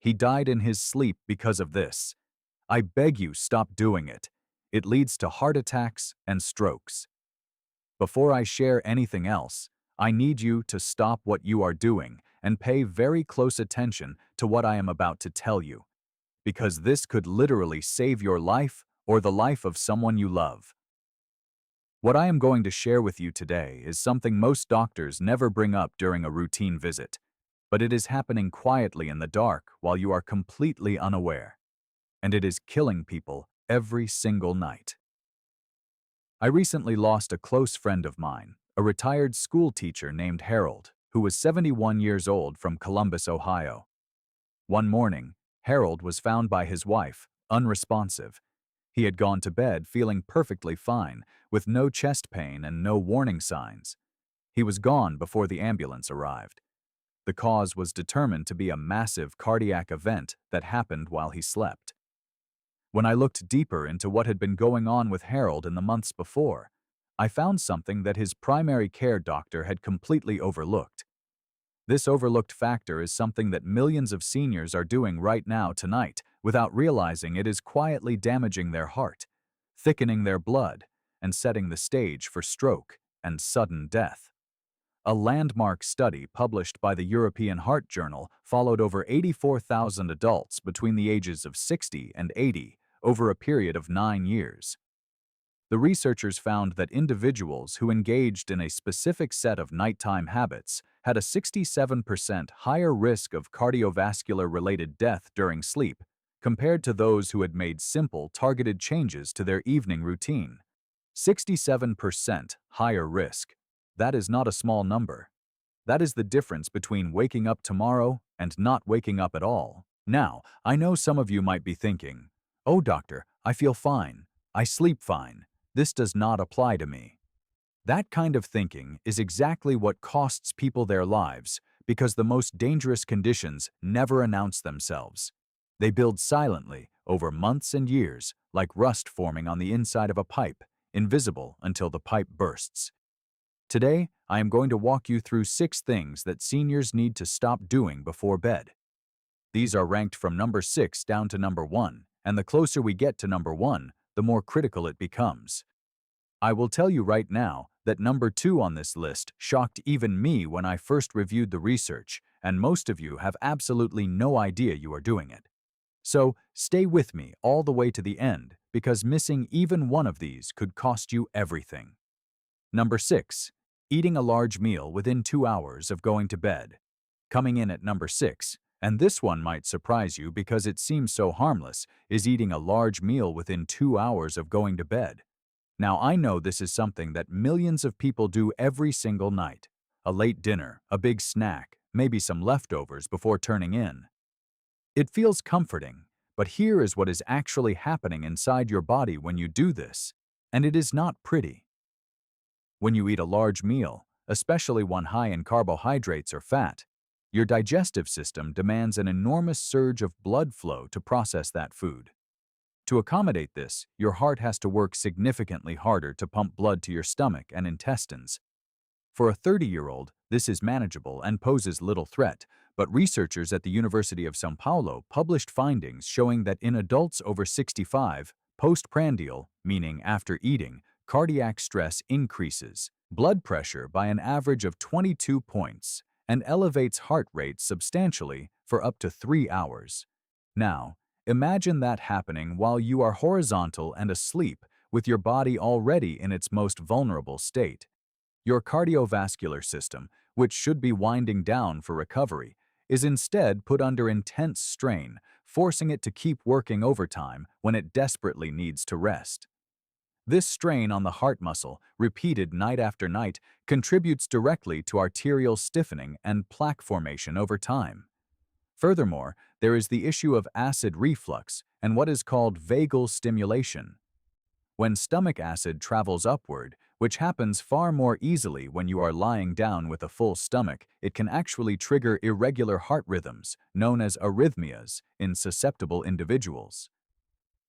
He died in his sleep because of this. I beg you, stop doing it. It leads to heart attacks and strokes. Before I share anything else, I need you to stop what you are doing and pay very close attention to what I am about to tell you, because this could literally save your life or the life of someone you love. What I am going to share with you today is something most doctors never bring up during a routine visit, but it is happening quietly in the dark while you are completely unaware, and it is killing people every single night. I recently lost a close friend of mine, a retired school teacher named Harold, who was 71 years old from Columbus, Ohio. One morning, Harold was found by his wife, unresponsive. He had gone to bed feeling perfectly fine, with no chest pain and no warning signs. He was gone before the ambulance arrived. The cause was determined to be a massive cardiac event that happened while he slept. When I looked deeper into what had been going on with Harold in the months before, I found something that his primary care doctor had completely overlooked. This overlooked factor is something that millions of seniors are doing right now tonight without realizing it is quietly damaging their heart, thickening their blood, and setting the stage for stroke and sudden death. A landmark study published by the European Heart Journal followed over 84,000 adults between the ages of 60 and 80 over a period of 9 years. The researchers found that individuals who engaged in a specific set of nighttime habits had a 67% higher risk of cardiovascular-related death during sleep compared to those who had made simple, targeted changes to their evening routine. 67% higher risk. That is not a small number. That is the difference between waking up tomorrow and not waking up at all. Now, I know some of you might be thinking, "Oh, doctor, I feel fine. I sleep fine. This does not apply to me." That kind of thinking is exactly what costs people their lives, because the most dangerous conditions never announce themselves. They build silently over months and years, like rust forming on the inside of a pipe, invisible until the pipe bursts. Today, I am going to walk you through 6 things that seniors need to stop doing before bed. These are ranked from number 6 down to number 1, and the closer we get to number 1, the more critical it becomes. I will tell you right now that number 2 on this list shocked even me when I first reviewed the research, and most of you have absolutely no idea you are doing it. So, stay with me all the way to the end, because missing even one of these could cost you everything. Number 6. Eating a large meal within 2 hours of going to bed. Coming in at number 6, and this one might surprise you because it seems so harmless, is eating a large meal within 2 hours of going to bed. Now, I know this is something that millions of people do every single night. A late dinner, a big snack, maybe some leftovers before turning in. It feels comforting, but here is what is actually happening inside your body when you do this, and it is not pretty. When you eat a large meal, especially one high in carbohydrates or fat, your digestive system demands an enormous surge of blood flow to process that food. To accommodate this, your heart has to work significantly harder to pump blood to your stomach and intestines. For a 30-year-old, this is manageable and poses little threat, but researchers at the University of São Paulo published findings showing that in adults over 65, postprandial, meaning after eating, cardiac stress increases, blood pressure by an average of 22 points, and elevates heart rate substantially for up to 3 hours. Now, imagine that happening while you are horizontal and asleep, with your body already in its most vulnerable state. Your cardiovascular system, which should be winding down for recovery, is instead put under intense strain, forcing it to keep working overtime when it desperately needs to rest. This strain on the heart muscle, repeated night after night, contributes directly to arterial stiffening and plaque formation over time. Furthermore, there is the issue of acid reflux and what is called vagal stimulation. When stomach acid travels upward, which happens far more easily when you are lying down with a full stomach, it can actually trigger irregular heart rhythms, known as arrhythmias, in susceptible individuals.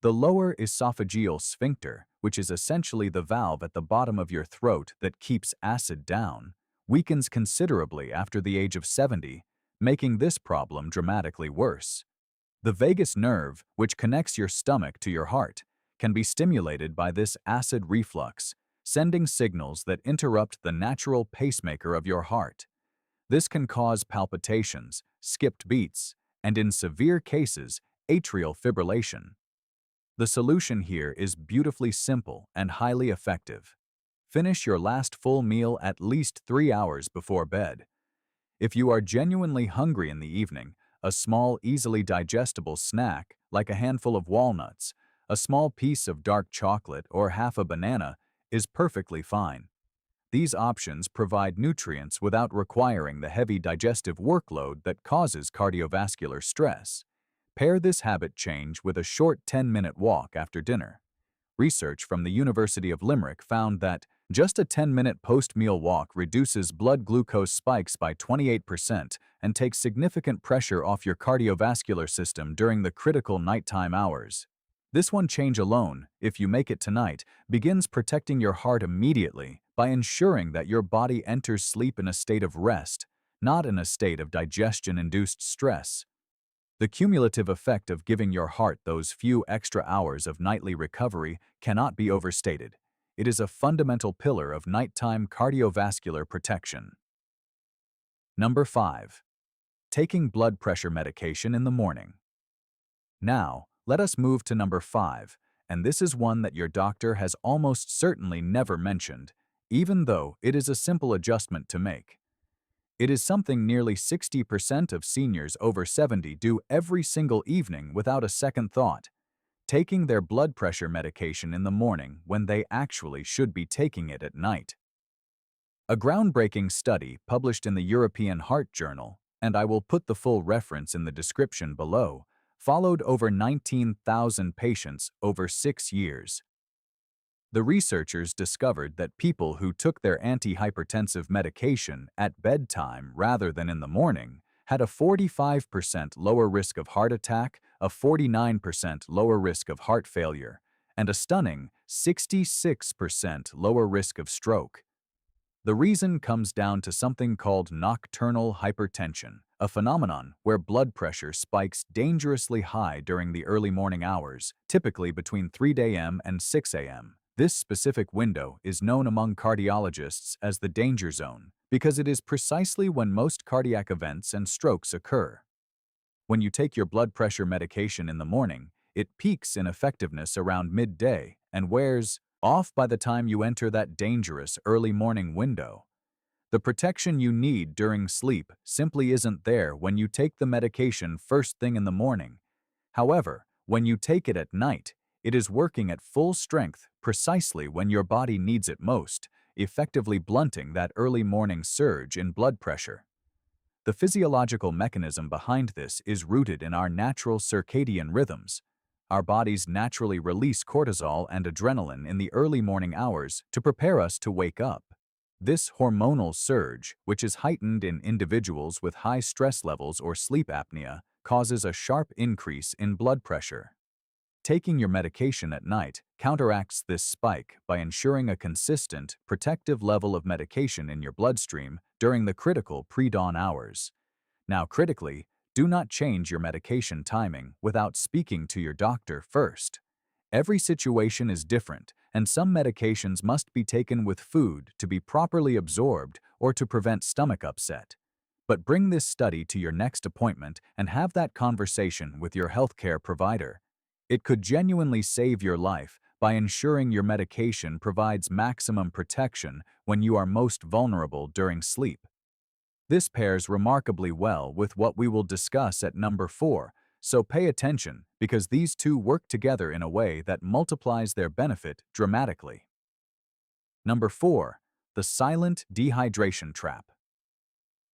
The lower esophageal sphincter, which is essentially the valve at the bottom of your throat that keeps acid down, weakens considerably after the age of 70, making this problem dramatically worse. The vagus nerve, which connects your stomach to your heart, can be stimulated by this acid reflux, sending signals that interrupt the natural pacemaker of your heart. This can cause palpitations, skipped beats, and in severe cases, atrial fibrillation. The solution here is beautifully simple and highly effective. Finish your last full meal at least 3 hours before bed. If you are genuinely hungry in the evening, a small, easily digestible snack, like a handful of walnuts, a small piece of dark chocolate, or half a banana, is perfectly fine. These options provide nutrients without requiring the heavy digestive workload that causes cardiovascular stress. Pair this habit change with a short 10-minute walk after dinner. Research from the University of Limerick found that just a 10-minute post-meal walk reduces blood glucose spikes by 28% and takes significant pressure off your cardiovascular system during the critical nighttime hours. This one change alone, if you make it tonight, begins protecting your heart immediately by ensuring that your body enters sleep in a state of rest, not in a state of digestion-induced stress. The cumulative effect of giving your heart those few extra hours of nightly recovery cannot be overstated. It is a fundamental pillar of nighttime cardiovascular protection. Number 5. Taking blood pressure medication in the morning. Now, let us move to number 5, and this is one that your doctor has almost certainly never mentioned, even though it is a simple adjustment to make. It is something nearly 60% of seniors over 70 do every single evening without a second thought, taking their blood pressure medication in the morning when they actually should be taking it at night. A groundbreaking study published in the European Heart Journal, and I will put the full reference in the description below, followed over 19,000 patients over 6 years. The researchers discovered that people who took their antihypertensive medication at bedtime rather than in the morning had a 45% lower risk of heart attack, a 49% lower risk of heart failure, and a stunning 66% lower risk of stroke. The reason comes down to something called nocturnal hypertension, a phenomenon where blood pressure spikes dangerously high during the early morning hours, typically between 3 a.m. and 6 a.m. This specific window is known among cardiologists as the danger zone because it is precisely when most cardiac events and strokes occur. When you take your blood pressure medication in the morning, it peaks in effectiveness around midday and wears off by the time you enter that dangerous early morning window. The protection you need during sleep simply isn't there when you take the medication first thing in the morning. However, when you take it at night, it is working at full strength precisely when your body needs it most, effectively blunting that early morning surge in blood pressure. The physiological mechanism behind this is rooted in our natural circadian rhythms. Our bodies naturally release cortisol and adrenaline in the early morning hours to prepare us to wake up. This hormonal surge, which is heightened in individuals with high stress levels or sleep apnea, causes a sharp increase in blood pressure. Taking your medication at night counteracts this spike by ensuring a consistent, protective level of medication in your bloodstream during the critical pre-dawn hours. Now, critically, do not change your medication timing without speaking to your doctor first. Every situation is different, and some medications must be taken with food to be properly absorbed or to prevent stomach upset. But bring this study to your next appointment and have that conversation with your healthcare provider. It could genuinely save your life by ensuring your medication provides maximum protection when you are most vulnerable during sleep. This pairs remarkably well with what we will discuss at number 4, so pay attention because these two work together in a way that multiplies their benefit dramatically. Number 4. The silent dehydration trap.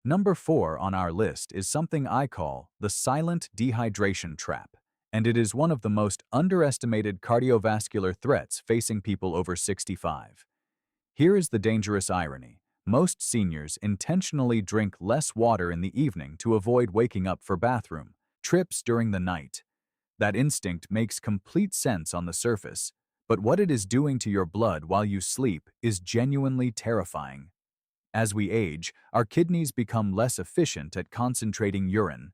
Number 4 on our list is something I call the silent dehydration trap, and it is one of the most underestimated cardiovascular threats facing people over 65. Here is the dangerous irony. Most seniors intentionally drink less water in the evening to avoid waking up for bathroom trips during the night. That instinct makes complete sense on the surface, but what it is doing to your blood while you sleep is genuinely terrifying. As we age, our kidneys become less efficient at concentrating urine.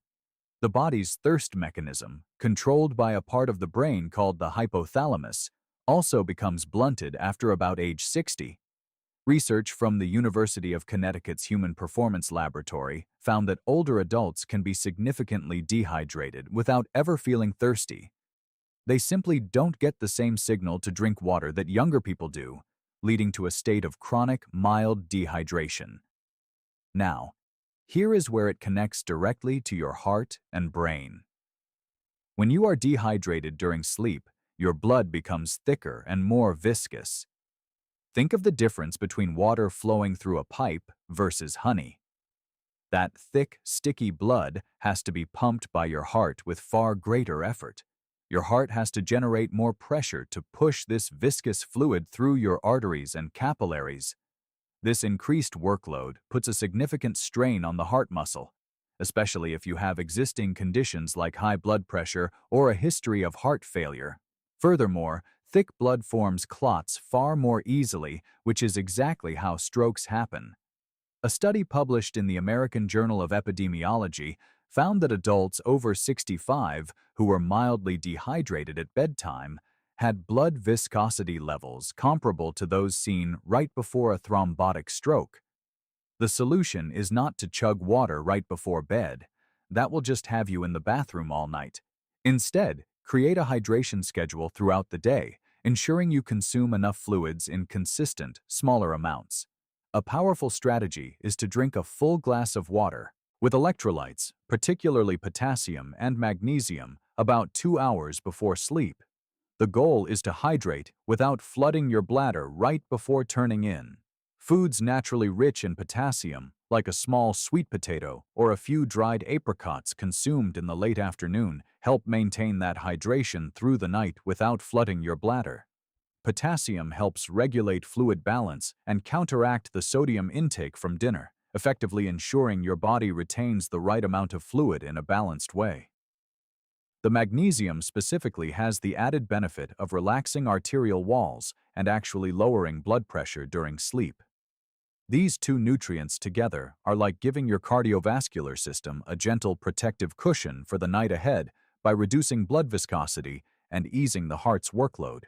The body's thirst mechanism, controlled by a part of the brain called the hypothalamus, also becomes blunted after about age 60. Research from the University of Connecticut's Human Performance Laboratory found that older adults can be significantly dehydrated without ever feeling thirsty. They simply don't get the same signal to drink water that younger people do, leading to a state of chronic, mild dehydration. Now, here is where it connects directly to your heart and brain. When you are dehydrated during sleep, your blood becomes thicker and more viscous. Think of the difference between water flowing through a pipe versus honey. That thick, sticky blood has to be pumped by your heart with far greater effort. Your heart has to generate more pressure to push this viscous fluid through your arteries and capillaries. This increased workload puts a significant strain on the heart muscle, especially if you have existing conditions like high blood pressure or a history of heart failure. Furthermore, thick blood forms clots far more easily, which is exactly how strokes happen. A study published in the American Journal of Epidemiology found that adults over 65 who were mildly dehydrated at bedtime had blood viscosity levels comparable to those seen right before a thrombotic stroke. The solution is not to chug water right before bed. That will just have you in the bathroom all night. Instead, create a hydration schedule throughout the day, ensuring you consume enough fluids in consistent, smaller amounts. A powerful strategy is to drink a full glass of water, with electrolytes, particularly potassium and magnesium, about 2 hours before sleep. The goal is to hydrate without flooding your bladder right before turning in. Foods naturally rich in potassium, like a small sweet potato or a few dried apricots consumed in the late afternoon, help maintain that hydration through the night without flooding your bladder. Potassium helps regulate fluid balance and counteract the sodium intake from dinner, effectively ensuring your body retains the right amount of fluid in a balanced way. The magnesium specifically has the added benefit of relaxing arterial walls and actually lowering blood pressure during sleep. These two nutrients together are like giving your cardiovascular system a gentle protective cushion for the night ahead by reducing blood viscosity and easing the heart's workload.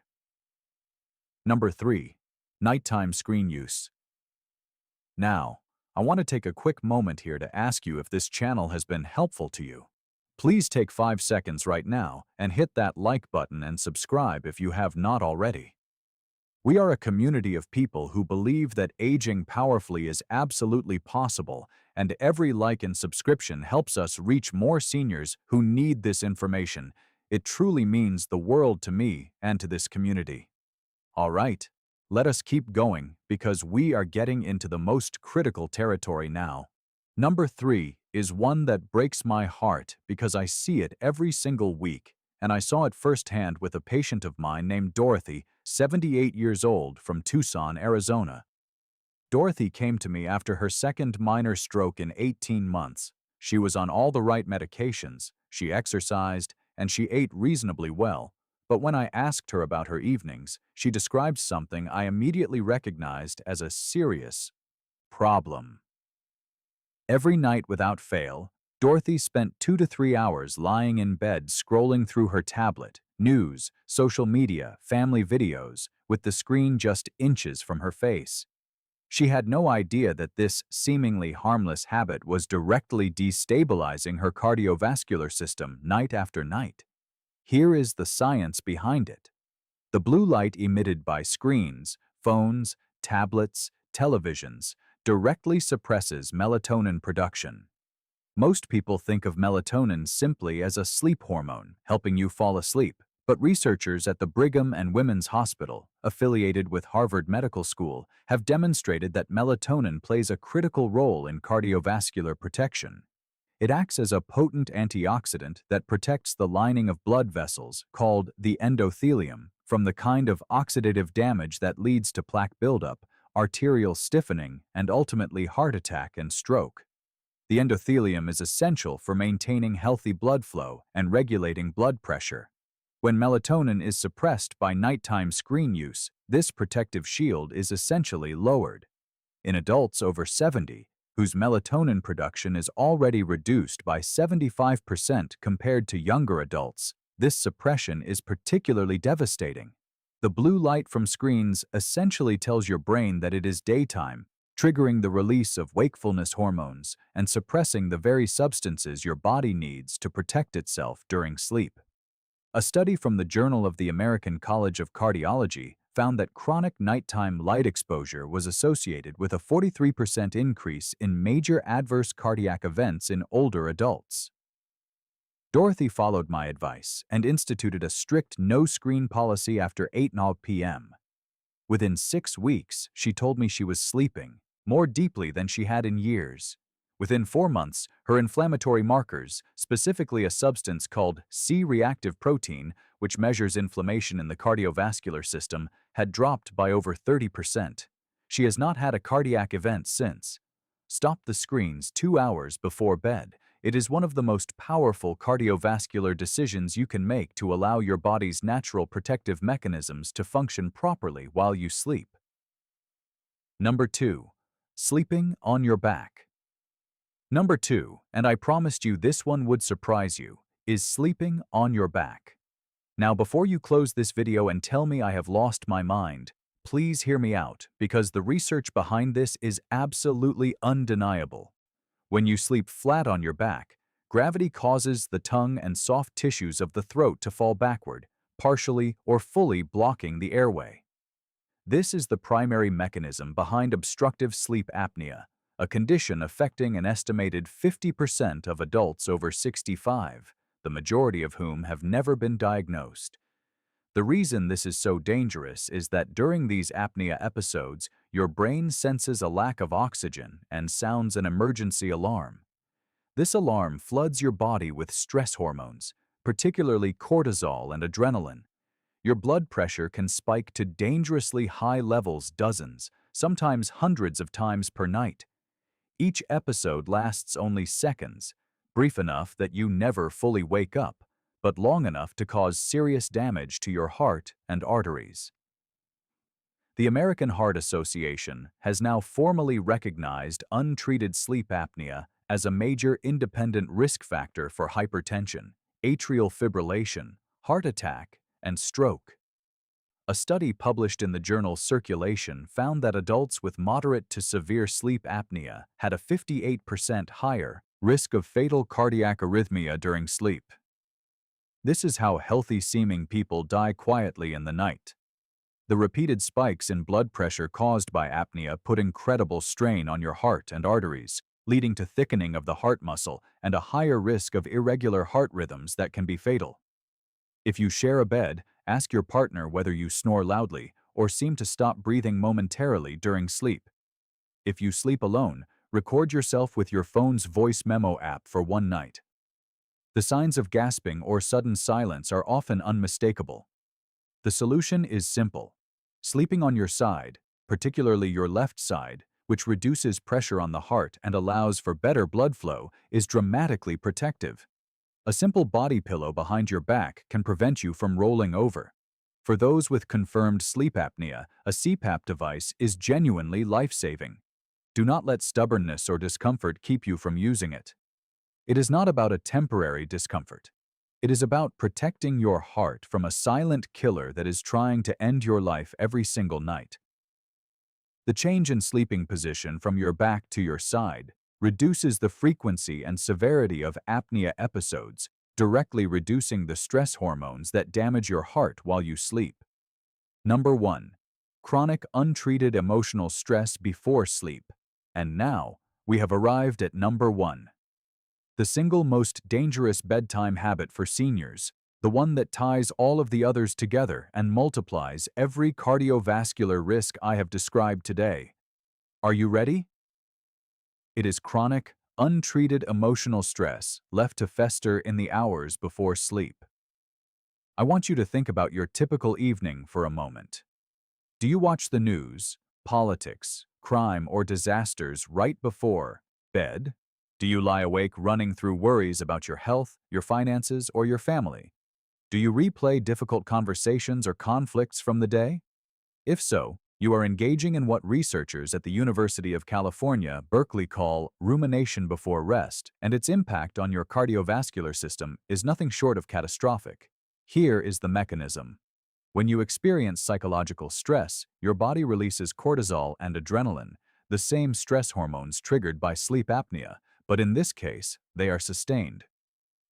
Number 3. Nighttime screen use. Now, I want to take a quick moment here to ask you if this channel has been helpful to you. Please take 5 seconds right now and hit that like button and subscribe if you have not already. We are a community of people who believe that aging powerfully is absolutely possible, and every like and subscription helps us reach more seniors who need this information. It truly means the world to me and to this community. All right, let us keep going because we are getting into the most critical territory now. Number 3 is one that breaks my heart because I see it every single week, and I saw it firsthand with a patient of mine named Dorothy, 78 years old, from Tucson, Arizona. Dorothy came to me after her second minor stroke in 18 months. She was on all the right medications, she exercised, and she ate reasonably well. But when I asked her about her evenings, she described something I immediately recognized as a serious problem. Every night without fail, Dorothy spent 2 to 3 hours lying in bed scrolling through her tablet, news, social media, family videos, with the screen just inches from her face. She had no idea that this seemingly harmless habit was directly destabilizing her cardiovascular system night after night. Here is the science behind it. The blue light emitted by screens, phones, tablets, televisions, directly suppresses melatonin production. Most people think of melatonin simply as a sleep hormone, helping you fall asleep. But researchers at the Brigham and Women's Hospital, affiliated with Harvard Medical School, have demonstrated that melatonin plays a critical role in cardiovascular protection. It acts as a potent antioxidant that protects the lining of blood vessels, called the endothelium, from the kind of oxidative damage that leads to plaque buildup, arterial stiffening, and ultimately heart attack and stroke. The endothelium is essential for maintaining healthy blood flow and regulating blood pressure. When melatonin is suppressed by nighttime screen use, this protective shield is essentially lowered. In adults over 70, whose melatonin production is already reduced by 75% compared to younger adults. This suppression is particularly devastating. The blue light from screens essentially tells your brain that it is daytime, triggering the release of wakefulness hormones and suppressing the very substances your body needs to protect itself during sleep. A study from the Journal of the American College of Cardiology found that chronic nighttime light exposure was associated with a 43% increase in major adverse cardiac events in older adults. Dorothy followed my advice and instituted a strict no-screen policy after 8 p.m. Within 6 weeks, she told me she was sleeping more deeply than she had in years. Within 4 months, her inflammatory markers, specifically a substance called C-reactive protein, which measures inflammation in the cardiovascular system, had dropped by over 30%. She has not had a cardiac event since. Stop the screens 2 hours before bed. It is one of the most powerful cardiovascular decisions you can make to allow your body's natural protective mechanisms to function properly while you sleep. Number 2. Sleeping on your back. Number 2, and I promised you this one would surprise you, is sleeping on your back. Now, before you close this video and tell me I have lost my mind, please hear me out, because the research behind this is absolutely undeniable. When you sleep flat on your back, gravity causes the tongue and soft tissues of the throat to fall backward, partially or fully blocking the airway. This is the primary mechanism behind obstructive sleep apnea, a condition affecting an estimated 50% of adults over 65, the majority of whom have never been diagnosed. The reason this is so dangerous is that during these apnea episodes, your brain senses a lack of oxygen and sounds an emergency alarm. This alarm floods your body with stress hormones, particularly cortisol and adrenaline. Your blood pressure can spike to dangerously high levels dozens, sometimes hundreds of times per night. Each episode lasts only seconds, brief enough that you never fully wake up, but long enough to cause serious damage to your heart and arteries. The American Heart Association has now formally recognized untreated sleep apnea as a major independent risk factor for hypertension, atrial fibrillation, heart attack, and stroke. A study published in the journal Circulation found that adults with moderate to severe sleep apnea had a 58% higher risk of fatal cardiac arrhythmia during sleep. This is how healthy-seeming people die quietly in the night. The repeated spikes in blood pressure caused by apnea put incredible strain on your heart and arteries, leading to thickening of the heart muscle and a higher risk of irregular heart rhythms that can be fatal. If you share a bed, ask your partner whether you snore loudly or seem to stop breathing momentarily during sleep. If you sleep alone, record yourself with your phone's voice memo app for one night. The signs of gasping or sudden silence are often unmistakable. The solution is simple. Sleeping on your side, particularly your left side, which reduces pressure on the heart and allows for better blood flow, is dramatically protective. A simple body pillow behind your back can prevent you from rolling over. For those with confirmed sleep apnea, a CPAP device is genuinely life-saving. Do not let stubbornness or discomfort keep you from using it. It is not about a temporary discomfort. It is about protecting your heart from a silent killer that is trying to end your life every single night. The change in sleeping position from your back to your side reduces the frequency and severity of apnea episodes, directly reducing the stress hormones that damage your heart while you sleep. Number 1. Chronic untreated emotional stress before sleep. And now, we have arrived at number 1. The single most dangerous bedtime habit for seniors, the one that ties all of the others together and multiplies every cardiovascular risk I have described today. Are you ready? It is chronic, untreated emotional stress left to fester in the hours before sleep. I want you to think about your typical evening for a moment. Do you watch the news, politics, crime, or disasters right before bed? Do you lie awake running through worries about your health, your finances, or your family? Do you replay difficult conversations or conflicts from the day? If so, You are engaging in what researchers at the University of California, Berkeley call rumination before rest, and its impact on your cardiovascular system is nothing short of catastrophic. Here is the mechanism. When you experience psychological stress, your body releases cortisol and adrenaline, the same stress hormones triggered by sleep apnea, but in this case, they are sustained.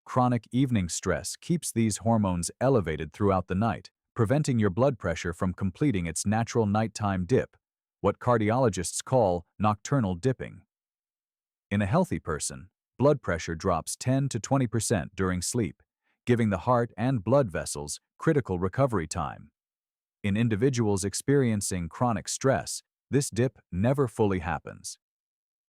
Chronic evening stress keeps these hormones elevated throughout the night, preventing your blood pressure from completing its natural nighttime dip, what cardiologists call nocturnal dipping. In a healthy person, blood pressure drops 10 to 20% during sleep, giving the heart and blood vessels critical recovery time. In individuals experiencing chronic stress, this dip never fully happens.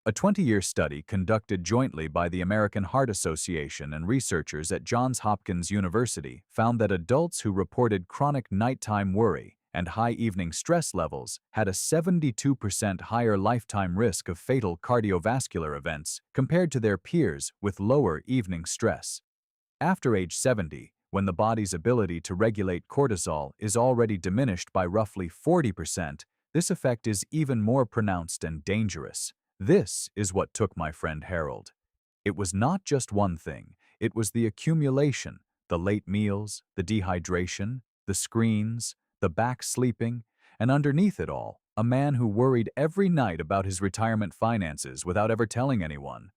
A 20-year study conducted jointly by the American Heart Association and researchers at Johns Hopkins University found that adults who reported chronic nighttime worry and high evening stress levels had a 72% higher lifetime risk of fatal cardiovascular events compared to their peers with lower evening stress. After age 70, when the body's ability to regulate cortisol is already diminished by roughly 40%, this effect is even more pronounced and dangerous. This is what took my friend Harold. It was not just one thing, it was the accumulation, the late meals, the dehydration, the screens, the back sleeping, and underneath it all, a man who worried every night about his retirement finances without ever telling anyone.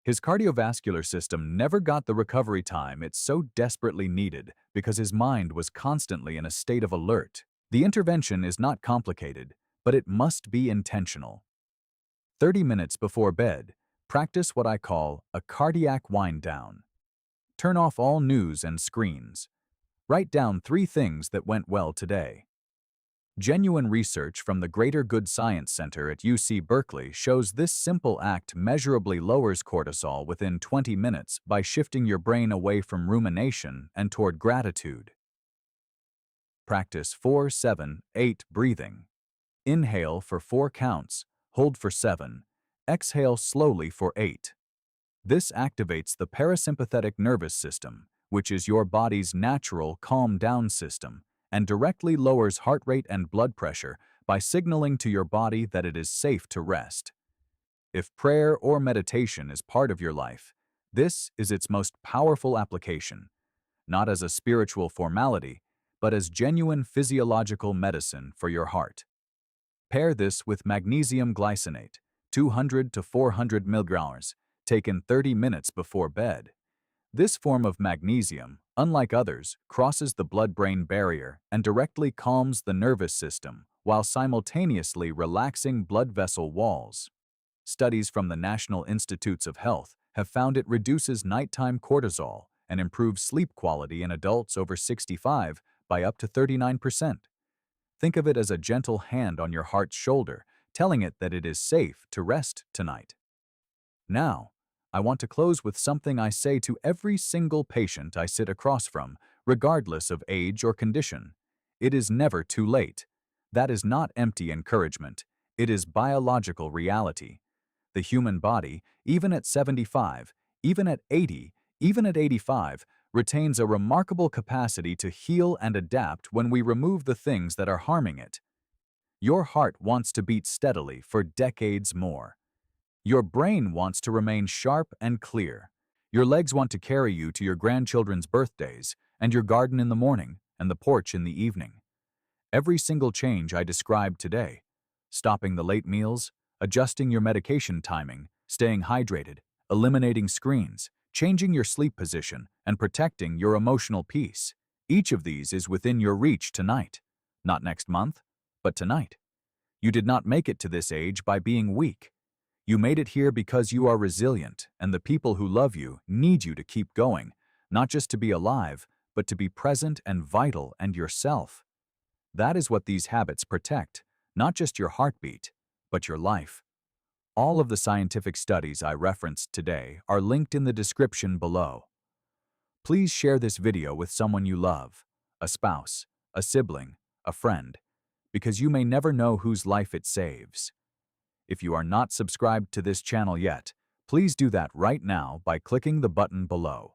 His cardiovascular system never got the recovery time it so desperately needed because his mind was constantly in a state of alert. The intervention is not complicated, but it must be intentional. 30 minutes before bed, practice what I call a cardiac wind-down. Turn off all news and screens. Write down 3 things that went well today. Genuine research from the Greater Good Science Center at UC Berkeley shows this simple act measurably lowers cortisol within 20 minutes by shifting your brain away from rumination and toward gratitude. Practice 4-7-8 breathing. Inhale for 4 counts, hold for 7, exhale slowly for 8. This activates the parasympathetic nervous system, which is your body's natural calm-down system, and directly lowers heart rate and blood pressure by signaling to your body that it is safe to rest. If prayer or meditation is part of your life, this is its most powerful application, not as a spiritual formality, but as genuine physiological medicine for your heart. Pair this with magnesium glycinate, 200 to 400 mg, taken 30 minutes before bed. This form of magnesium, unlike others, crosses the blood-brain barrier and directly calms the nervous system while simultaneously relaxing blood vessel walls. Studies from the National Institutes of Health have found it reduces nighttime cortisol and improves sleep quality in adults over 65 by up to 39%. Think of it as a gentle hand on your heart's shoulder, telling it that it is safe to rest tonight. Now, I want to close with something I say to every single patient I sit across from, regardless of age or condition. It is never too late. That is not empty encouragement. It is biological reality. The human body, even at 75, even at 80, even at 85, retains a remarkable capacity to heal and adapt when we remove the things that are harming it. Your heart wants to beat steadily for decades more. Your brain wants to remain sharp and clear. Your legs want to carry you to your grandchildren's birthdays, and your garden in the morning, and the porch in the evening. Every single change I described today, stopping the late meals, adjusting your medication timing, staying hydrated, eliminating screens, changing your sleep position, and protecting your emotional peace. Each of these is within your reach tonight. Not next month, but tonight. You did not make it to this age by being weak. You made it here because you are resilient, and the people who love you need you to keep going, not just to be alive, but to be present and vital and yourself. That is what these habits protect, not just your heartbeat, but your life. All of the scientific studies I referenced today are linked in the description below. Please share this video with someone you love, a spouse, a sibling, a friend, because you may never know whose life it saves. If you are not subscribed to this channel yet, please do that right now by clicking the button below.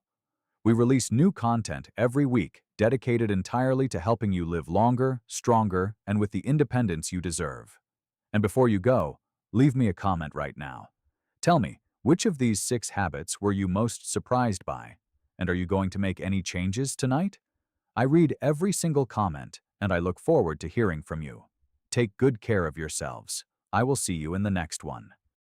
We release new content every week, dedicated entirely to helping you live longer, stronger, and with the independence you deserve. And before you go, leave me a comment right now. Tell me, which of these 6 habits were you most surprised by? And are you going to make any changes tonight? I read every single comment, and I look forward to hearing from you. Take good care of yourselves. I will see you in the next one.